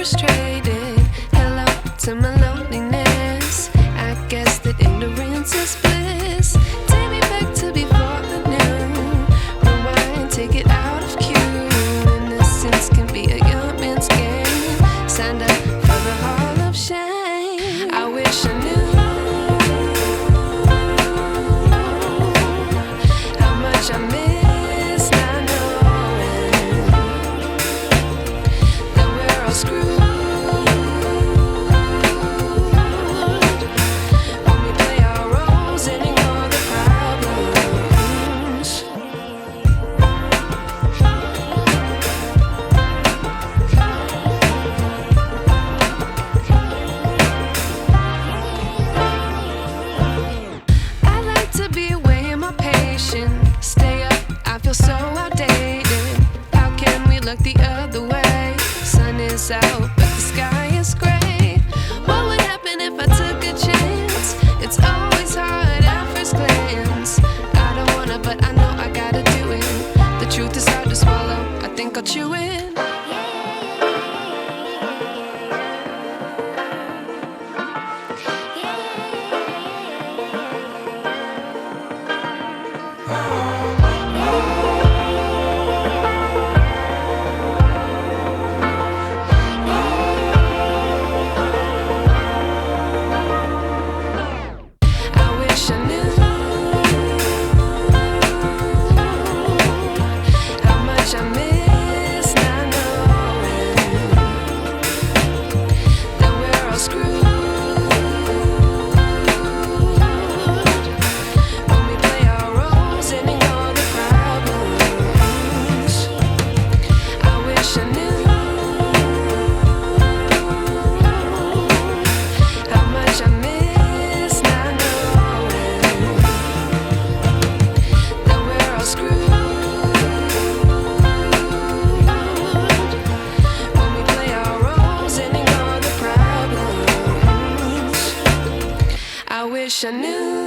frustrated. Hello to my loneliness. I guess that ignorance is bliss. Take me back to before I knew. Rewind, take it out of cue. Innocence can be a young man's game. Signed up for the hall of shame. I wish I knew how much I miss not knowing that we're all screwed. Stay up, I feel so outdated. How can we look the other way? Sun is out, but the sky is gray. What would happen if I took a chance? It's always hard at first glance. I don't wanna, but I know I gotta do it. The truth is hard to swallow, I think I'll chew it. I wish I knew